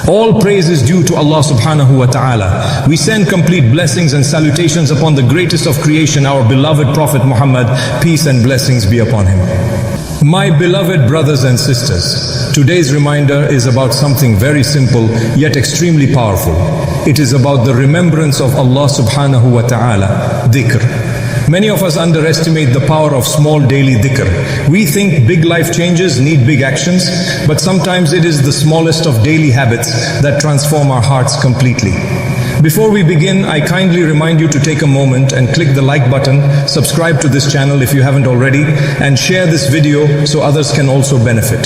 All praise is due to Allah subhanahu wa ta'ala. We send complete blessings and salutations upon the greatest of creation, our beloved Prophet Muhammad, peace and blessings be upon him. My beloved brothers and sisters, today's reminder is about something very simple yet extremely powerful. It is about the remembrance of Allah subhanahu wa ta'ala, Dhikr. Many of us underestimate the power of small daily dhikr. We think big life changes need big actions, but sometimes it is the smallest of daily habits that transform our hearts completely. Before we begin, I kindly remind you to take a moment and click the like button, subscribe to this channel if you haven't already, and share this video so others can also benefit.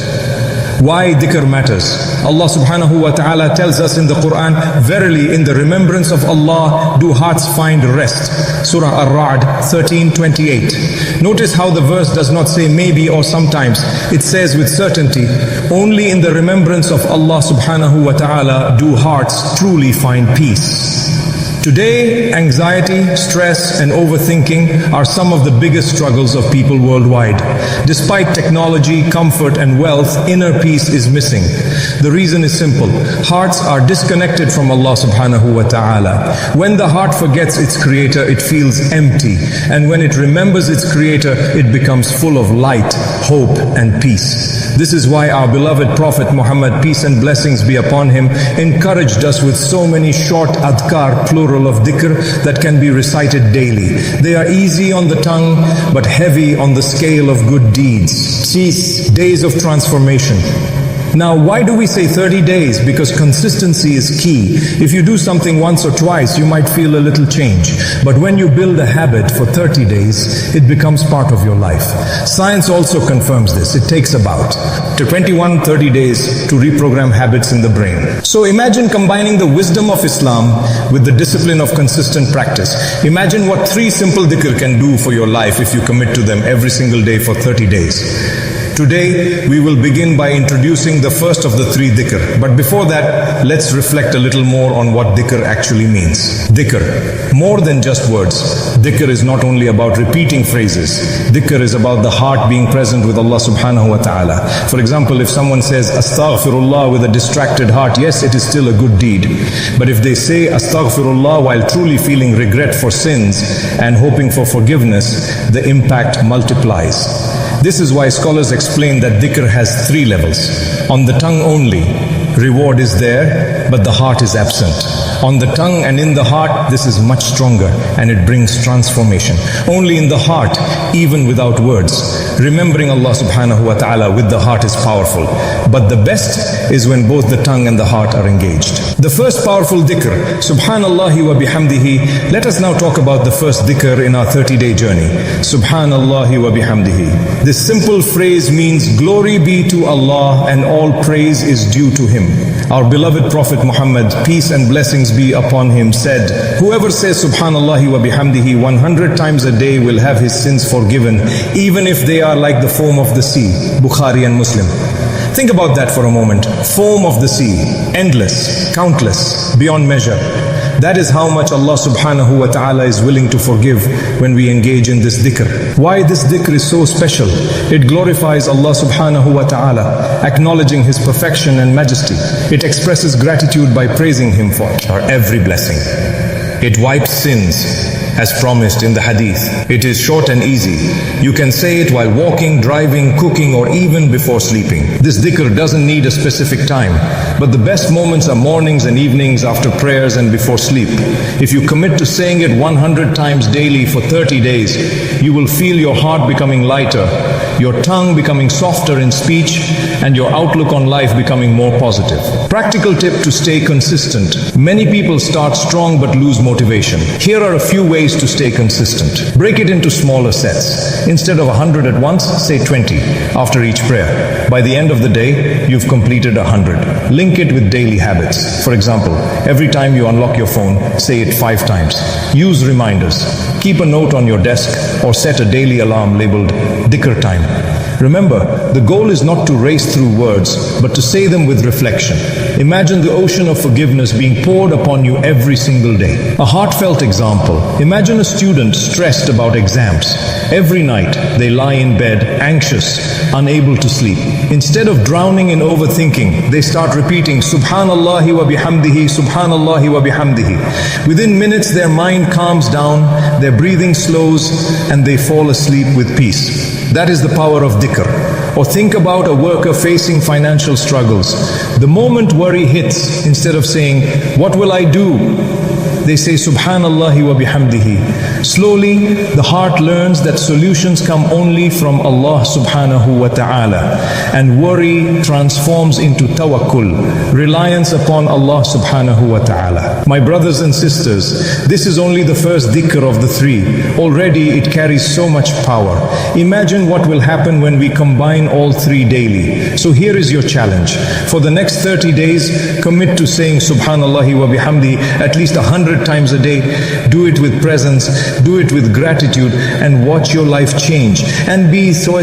Why dhikr matters? Allah subhanahu wa ta'ala tells us in the Quran, verily in the remembrance of Allah do hearts find rest. Surah Ar-Ra'd 13:28. Notice how the verse does not say maybe or sometimes. It says with certainty, only in the remembrance of Allah subhanahu wa ta'ala do hearts truly find peace. Today, anxiety, stress and overthinking are some of the biggest struggles of people worldwide. Despite technology, comfort and wealth, inner peace is missing. The reason is simple. Hearts are disconnected from Allah subhanahu wa ta'ala. When the heart forgets its creator, it feels empty. And when it remembers its creator, it becomes full of light, hope and peace. This is why our beloved Prophet Muhammad, peace and blessings be upon him, encouraged us with so many short adhkar, plural of dhikr, that can be recited daily. They are easy on the tongue, but heavy on the scale of good deeds. Days of transformation. Now, why do we say 30 days? Because consistency is key. If you do something once or twice, you might feel a little change. But when you build a habit for 30 days, it becomes part of your life. Science also confirms this. It takes about 30 days to reprogram habits in the brain. So imagine combining the wisdom of Islam with the discipline of consistent practice. Imagine what 3 simple dhikr can do for your life if you commit to them every single day for 30 days. Today, we will begin by introducing the first of the 3 dhikr. But before that, let's reflect a little more on what dhikr actually means. Dhikr, more than just words. Dhikr is not only about repeating phrases. Dhikr is about the heart being present with Allah subhanahu wa ta'ala. For example, if someone says Astaghfirullah with a distracted heart, yes, it is still a good deed. But if they say Astaghfirullah while truly feeling regret for sins and hoping for forgiveness, the impact multiplies. This is why scholars explain that dhikr has 3 levels. On the tongue only, reward is there, but the heart is absent. On the tongue and in the heart, this is much stronger and it brings transformation. Only in the heart, even without words. Remembering Allah subhanahu wa ta'ala with the heart is powerful. But the best is when both the tongue and the heart are engaged. The first powerful dhikr, SubhanAllah wa bihamdihi. Let us now talk about the first dhikr in our 30-day journey. SubhanAllah wa bihamdihi. This simple phrase means glory be to Allah and all praise is due to Him. Our beloved Prophet Muhammad, peace and blessings be upon him, said, whoever says Subhanallah wa bihamdihi 100 times a day will have his sins forgiven, even if they are like the foam of the sea. Bukhari and Muslim. Think about that for a moment. Foam of the sea, endless, countless, beyond measure. That is how much Allah subhanahu wa ta'ala is willing to forgive when we engage in this dhikr. Why this dhikr is so special? It glorifies Allah subhanahu wa ta'ala, acknowledging His perfection and majesty. It expresses gratitude by praising Him for every blessing. It wipes sins, as promised in the hadith. It is short and easy. You can say it while walking, driving, cooking, or even before sleeping. This dhikr doesn't need a specific time, but the best moments are mornings and evenings after prayers and before sleep. If you commit to saying it 100 times daily for 30 days, you will feel your heart becoming lighter, your tongue becoming softer in speech, and your outlook on life becoming more positive. Practical tip to stay consistent. Many people start strong but lose motivation. Here are a few ways to stay consistent. Break it into smaller sets. Instead of 100 at once, say 20 after each prayer. By the end of the day, you've completed 100. Link it with daily habits. For example, every time you unlock your phone, say it 5 times. Use reminders. Keep a note on your desk or set a daily alarm labeled Dhikr time. Remember, the goal is not to race through words, but to say them with reflection. Imagine the ocean of forgiveness being poured upon you every single day. A heartfelt example. Imagine a student stressed about exams. Every night, they lie in bed, anxious, unable to sleep. Instead of drowning in overthinking, they start repeating, SubhanAllah wa bihamdihi, SubhanAllah wa bihamdihi. Within minutes, their mind calms down, their breathing slows, and they fall asleep with peace. That is the power of Dhikr. Or think about a worker facing financial struggles. The moment worry hits, instead of saying, what will I do? They say, SubhanAllah wa bihamdihi. Slowly, the heart learns that solutions come only from Allah subhanahu wa ta'ala. And worry transforms into tawakkul, reliance upon Allah subhanahu wa ta'ala. My brothers and sisters, this is only the first dhikr of the three. Already it carries so much power. Imagine what will happen when we combine all three daily. So here is your challenge. For the next 30 days, commit to saying Subhanallah wa bihamdi at least 100 times a day. Do it with presence, do it with gratitude, and watch your life change. And be so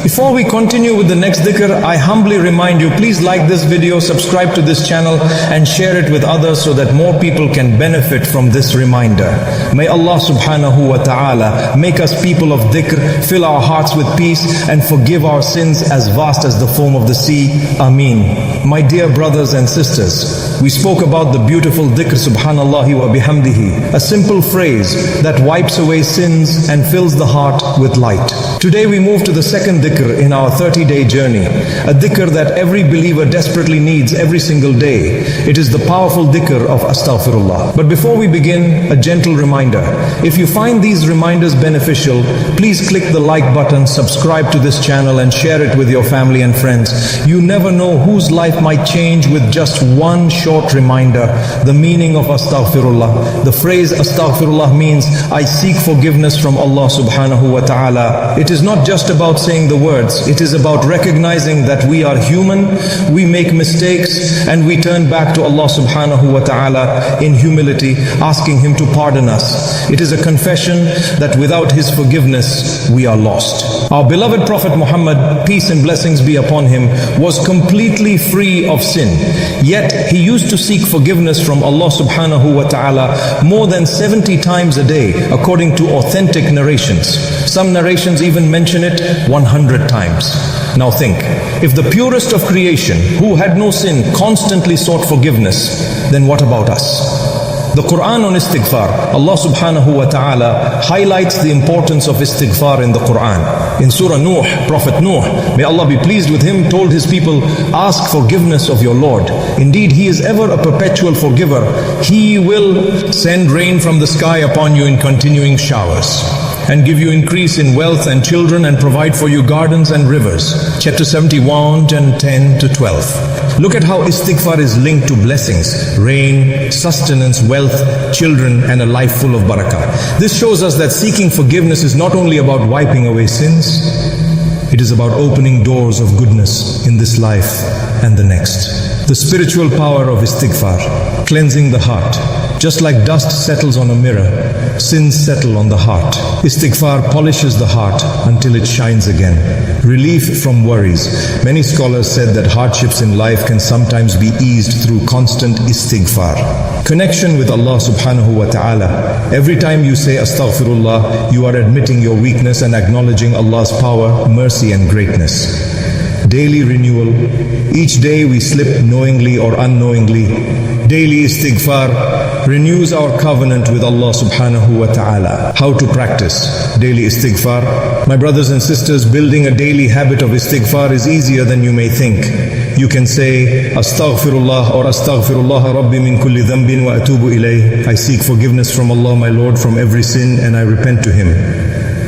Before we continue with the next dhikr, I humbly remind you, please like this video, subscribe to this channel, and share it with others so that more people can benefit from this reminder. May Allah subhanahu wa ta'ala make us people of dhikr, fill our hearts with peace, and forgive our sins as vast as the foam of the sea. Ameen. My dear brothers and sisters, we spoke about the beautiful dhikr subhanallah wa bihamdihi, a simple phrase that wipes away sins and fills the heart with light. Today we move to the second dhikr in our 30-day journey, a dhikr that every believer desperately needs every single day. It is the powerful dhikr of astaghfirullah. But before we begin, a gentle reminder. If you find these reminders beneficial, please click the like button, subscribe to this channel, and share it with your family and friends. You never know whose life might change with just one short reminder. The meaning of astaghfirullah. The phrase astaghfirullah means I seek forgiveness from Allah subhanahu wa ta'ala. It is not just about saying the words. It is about recognizing that we are human, we make mistakes, and we turn back to Allah subhanahu wa ta'ala in humility, asking Him to pardon us. It is a confession that without His forgiveness, we are lost. Our beloved Prophet Muhammad, peace and blessings be upon him, was completely free of sin. Yet he used to seek forgiveness from Allah subhanahu wa ta'ala more than 70 times a day, according to authentic narrations. Some narrations even mention it 100 times. Now think, if the purest of creation, who had no sin, constantly sought forgiveness, then what about us? The Quran on istighfar, Allah subhanahu wa ta'ala highlights the importance of istighfar in the Quran. In Surah Nuh, Prophet Nuh, may Allah be pleased with him, told his people, ask forgiveness of your Lord. Indeed, He is ever a perpetual forgiver. He will send rain from the sky upon you in continuing showers, and give you increase in wealth and children, and provide for you gardens and rivers. Chapter 71 and 10 to 12. Look at how istighfar is linked to blessings, rain, sustenance, wealth, children, and a life full of barakah. This shows us that seeking forgiveness is not only about wiping away sins, it is about opening doors of goodness in this life and the next. The spiritual power of istighfar, cleansing the heart. Just like dust settles on a mirror, sins settle on the heart. Istighfar polishes the heart until it shines again. Relief from worries. Many scholars said that hardships in life can sometimes be eased through constant istighfar. Connection with Allah subhanahu wa ta'ala. Every time you say astaghfirullah, you are admitting your weakness and acknowledging Allah's power, mercy, and greatness. Daily renewal. Each day we slip knowingly or unknowingly. Daily istighfar renews our covenant with Allah subhanahu wa ta'ala. How to practice daily istighfar? My brothers and sisters, building a daily habit of istighfar is easier than you may think. You can say, Astaghfirullah or Astaghfirullah Rabbi min kulli dhanbin wa atubu ilayh. I seek forgiveness from Allah my Lord from every sin and I repent to Him.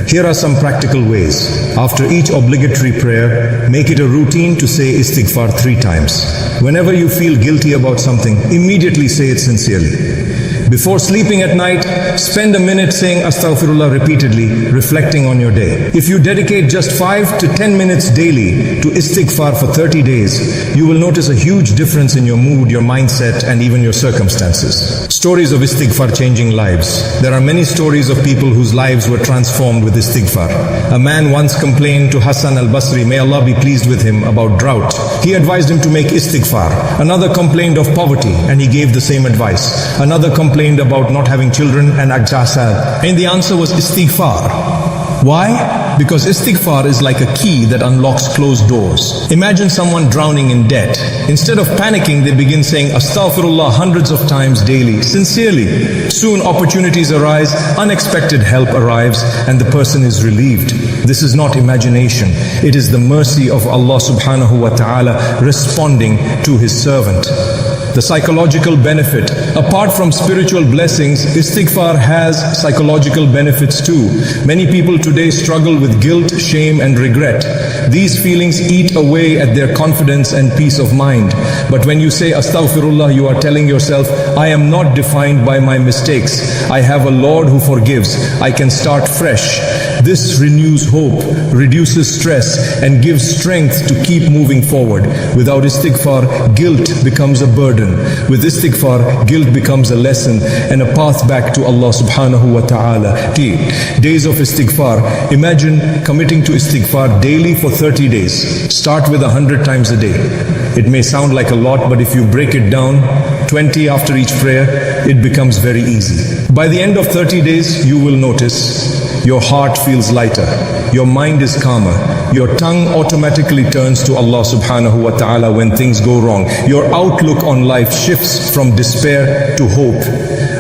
Here are some practical ways. After each obligatory prayer, make it a routine to say istighfar 3 times. Whenever you feel guilty about something, immediately say it sincerely. Before sleeping at night, spend a minute saying Astaghfirullah repeatedly, reflecting on your day. If you dedicate just 5 to 10 minutes daily to istighfar for 30 days, you will notice a huge difference in your mood, your mindset, and even your circumstances. Stories of istighfar changing lives. There are many stories of people whose lives were transformed with istighfar. A man once complained to Hassan al-Basri, may Allah be pleased with him, about drought. He advised him to make istighfar. Another complained of poverty, and he gave the same advice. Another complained about not having children and ajasad, and the answer was istighfar. Why? Because istighfar is like a key that unlocks closed doors. Imagine someone drowning in debt. Instead of panicking, they begin saying Astaghfirullah hundreds of times daily, sincerely. Soon opportunities arise, unexpected help arrives, and the person is relieved. This is not imagination. It is the mercy of Allah subhanahu wa ta'ala responding to His servant. The psychological benefit. Apart from spiritual blessings, istighfar has psychological benefits too. Many people today struggle with guilt, shame, and regret. These feelings eat away at their confidence and peace of mind. But when you say Astaghfirullah, you are telling yourself, I am not defined by my mistakes. I have a Lord who forgives. I can start fresh. This renews hope, reduces stress, and gives strength to keep moving forward. Without istighfar, guilt becomes a burden. With istighfar, guilt becomes a lesson and a path back to Allah subhanahu wa ta'ala. Days of istighfar. Imagine committing to istighfar daily for 30 days. Start with 100 times a day. It may sound like a lot, but if you break it down, 20 after each prayer, it becomes very easy. By the end of 30 days, you will notice your heart feels lighter, your mind is calmer, your tongue automatically turns to Allah subhanahu wa ta'ala when things go wrong. Your outlook on life shifts from despair to hope.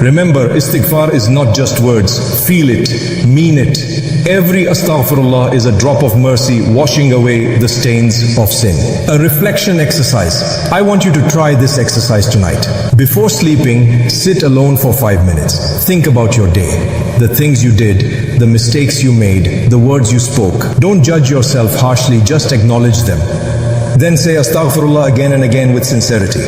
Remember, istighfar is not just words. Feel it, mean it. Every astaghfirullah is a drop of mercy washing away the stains of sin. A reflection exercise. I want you to try this exercise tonight. Before sleeping, sit alone for 5 minutes. Think about your day, the things you did, the mistakes you made, the words you spoke. Don't judge yourself harshly, just acknowledge them. Then say astaghfirullah again and again with sincerity.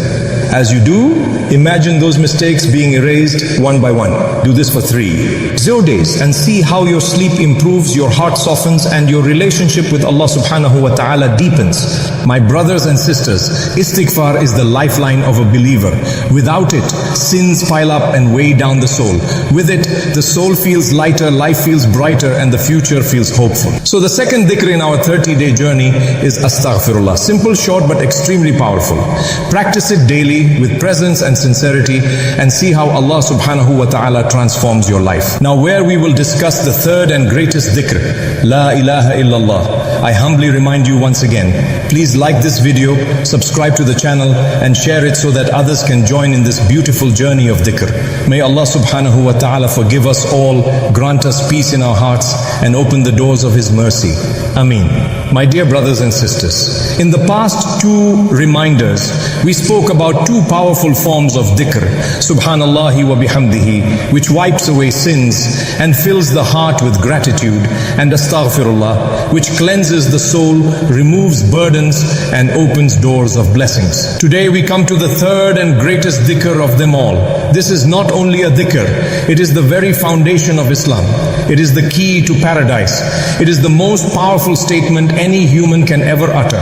As you do, imagine those mistakes being erased one by one. Do this for 0 days and see how your sleep improves, your heart softens, and your relationship with Allah subhanahu wa ta'ala deepens. My brothers and sisters, istighfar is the lifeline of a believer. Without it, sins pile up and weigh down the soul. With it, the soul feels lighter, life feels brighter, and the future feels hopeful. So the second dhikr in our 30-day journey is astaghfirullah. Simple, short, but extremely powerful. Practice it daily with presence and sincerity and see how Allah subhanahu wa ta'ala transforms your life. Now where we will discuss the third and greatest dhikr, La ilaha illallah. I humbly remind you once again, please like this video, subscribe to the channel and share it so that others can join in this beautiful journey of dhikr. May Allah subhanahu wa ta'ala forgive us all, grant us peace in our hearts and open the doors of His mercy. Ameen. My dear brothers and sisters, in the past 2 reminders, we spoke about 2 powerful forms of dhikr, Subhanallahi wa bihamdihi, which wipes away sins and fills the heart with gratitude, and Astaghfirullah, which cleanses the soul, removes burdens, and opens doors of blessings. Today we come to the third and greatest dhikr of them all. This is not only a dhikr, it is the very foundation of Islam. It is the key to paradise. It is the most powerful statement any human can ever utter.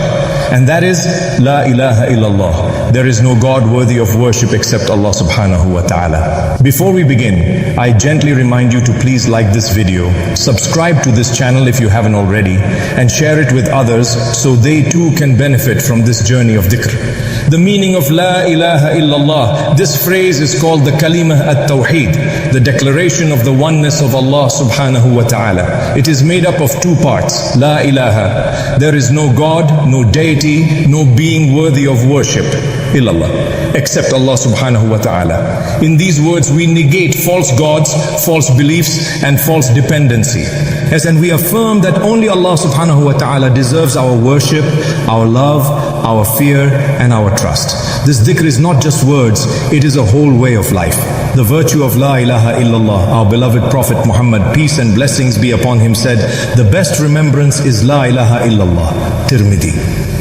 And that is, La ilaha illallah. There is no God worthy of worship except Allah subhanahu wa ta'ala. Before we begin, I gently remind you to please like this video, subscribe to this channel if you haven't already, and share it with others so they too can benefit from this journey of dhikr. The meaning of La ilaha illallah, this phrase is called the kalimah at-tawheed, the declaration of the oneness of Allah subhanahu wa ta'ala. It is made up of 2 parts. La ilaha, there is no God, no deity, no being worthy of worship, illallah, except Allah subhanahu wa ta'ala. In these words we negate false gods, false beliefs and false dependency. Yes, and we affirm that only Allah subhanahu wa ta'ala deserves our worship, our love, our fear and our trust. This dhikr is not just words, it is a whole way of life. The virtue of La ilaha illallah, our beloved Prophet Muhammad, peace and blessings be upon him, said, the best remembrance is La ilaha illallah. Tirmidhi.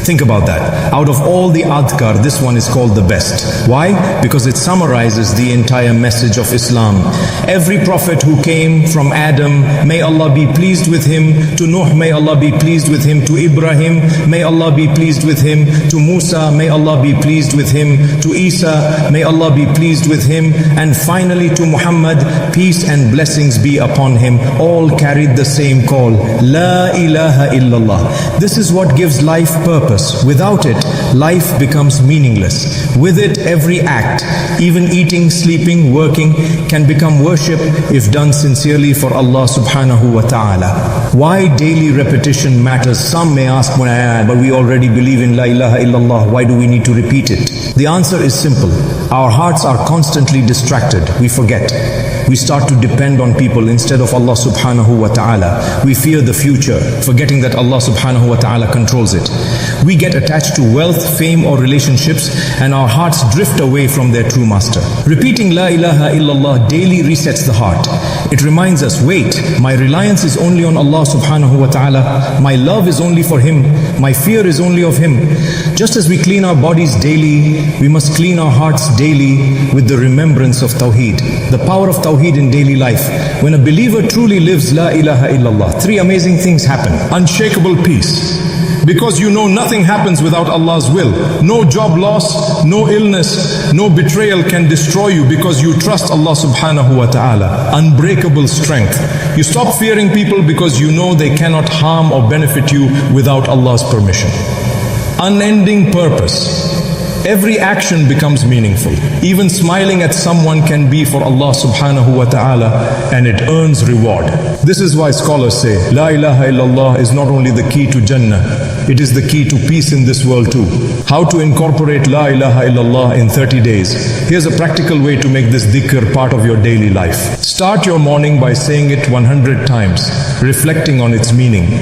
Think about that. Out of all the adhkar, this one is called the best. Why? Because it summarizes the entire message of Islam. Every prophet who came from Adam, may Allah be pleased with him, to Nuh, may Allah be pleased with him, to Ibrahim, may Allah be pleased with him, to Musa, may Allah be pleased with him, to Isa, may Allah be pleased with him, and finally to Muhammad, peace and blessings be upon him, all carried the same call, La ilaha illallah. This is what gives life purpose. Without it, life becomes meaningless. With it, every act, even eating, sleeping, working, can become worship if done sincerely for Allah subhanahu wa ta'ala. Why daily repetition matters? Some may ask, but we already believe in La ilaha illallah, why do we need to repeat it? The answer is simple. Our hearts are constantly distracted. We forget. We start to depend on people instead of Allah subhanahu wa ta'ala. We fear the future, forgetting that Allah subhanahu wa ta'ala controls it. We get attached to wealth, fame or relationships, and our hearts drift away from their true master. Repeating La ilaha illallah daily resets the heart. It reminds us, wait, my reliance is only on Allah subhanahu wa ta'ala. My love is only for Him. My fear is only of Him. Just as we clean our bodies daily, we must clean our hearts daily with the remembrance of Tawheed. The power of Tawheed in daily life. When a believer truly lives La ilaha illallah, three amazing things happen. Unshakable peace. Because you know nothing happens without Allah's will. No job loss, no illness, no betrayal can destroy you because you trust Allah subhanahu wa ta'ala. Unbreakable strength. You stop fearing people because you know they cannot harm or benefit you without Allah's permission. Unending purpose. Every action becomes meaningful. Even smiling at someone can be for Allah subhanahu wa ta'ala, and it earns reward. This is why scholars say, La ilaha illallah is not only the key to Jannah, it is the key to peace in this world too. How to incorporate La ilaha illallah in 30 days? Here's a practical way to make this dhikr part of your daily life. Start your morning by saying it 100 times, reflecting on its meaning.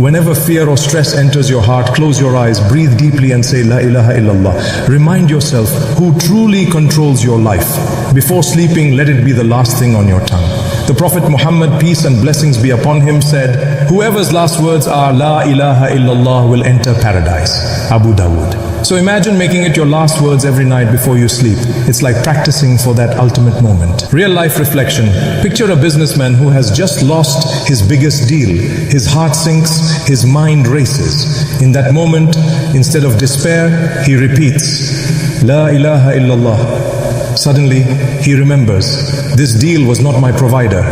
Whenever fear or stress enters your heart, close your eyes, breathe deeply and say La ilaha illallah. Remind yourself who truly controls your life. Before sleeping, let it be the last thing on your tongue. The Prophet Muhammad, peace and blessings be upon him, said, whoever's last words are La ilaha illallah will enter paradise. Abu Dawood. So imagine making it your last words every night before you sleep. It's like practicing for that ultimate moment. Real life reflection. Picture a businessman who has just lost his biggest deal. His heart sinks, his mind races. In that moment, instead of despair, he repeats, La ilaha illallah. Suddenly, he remembers, this deal was not my provider.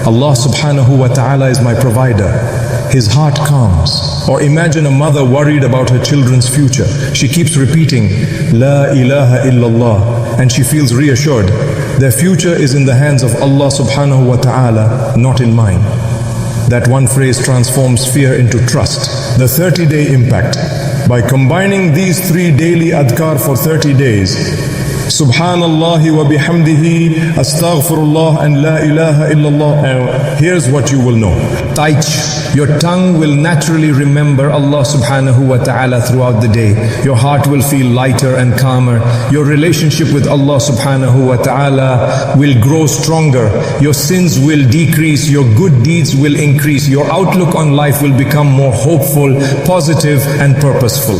Allah subhanahu wa ta'ala is my provider. His heart calms. Or imagine a mother worried about her children's future. She keeps repeating, La ilaha illallah, and she feels reassured. Their future is in the hands of Allah subhanahu wa ta'ala, not in mine. That one phrase transforms fear into trust. The 30-day impact. By combining these 3 daily adhkar for 30 days, Subhanallah wa bihamdihi, astaghfirullah and La ilaha illallah. Here's what you will know. Taich, your tongue will naturally remember Allah subhanahu wa ta'ala throughout the day. Your heart will feel lighter and calmer. Your relationship with Allah subhanahu wa ta'ala will grow stronger. Your sins will decrease. Your good deeds will increase. Your outlook on life will become more hopeful, positive and purposeful.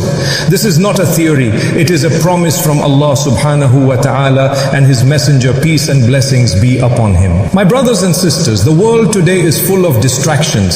This is not a theory. It is a promise from Allah subhanahu wa ta'ala and His Messenger, peace and blessings be upon him. My brothers and sisters, the world today is full of distractions.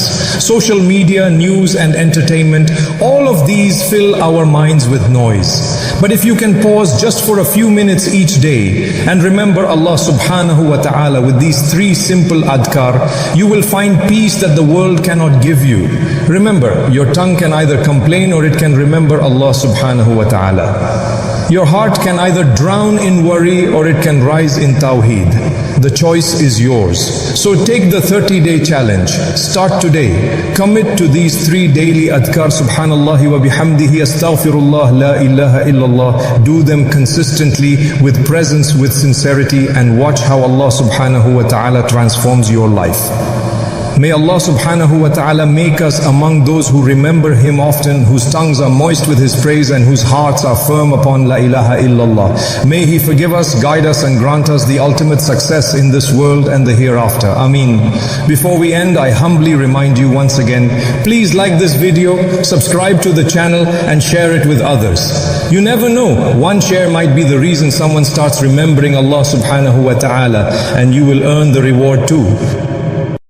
Social media, news and entertainment, all of these fill our minds with noise. But if you can pause just for a few minutes each day and remember Allah subhanahu wa ta'ala with these 3 simple adhkar, you will find peace that the world cannot give you. Remember, your tongue can either complain or it can remember Allah subhanahu wa ta'ala. Your heart can either drown in worry or it can rise in Tawheed. The choice is yours. So take the 30-day challenge. Start today. Commit to these 3 daily adhkar, Subhanallah wa bihamdihi, astaghfirullah, La ilaha illallah. Do them consistently, with presence, with sincerity, and watch how Allah subhanahu wa ta'ala transforms your life. May Allah subhanahu wa ta'ala make us among those who remember Him often, whose tongues are moist with His praise and whose hearts are firm upon La ilaha illallah. May He forgive us, guide us and grant us the ultimate success in this world and the hereafter. Ameen. Before we end, I humbly remind you once again, please like this video, subscribe to the channel and share it with others. You never know, one share might be the reason someone starts remembering Allah subhanahu wa ta'ala, and you will earn the reward too.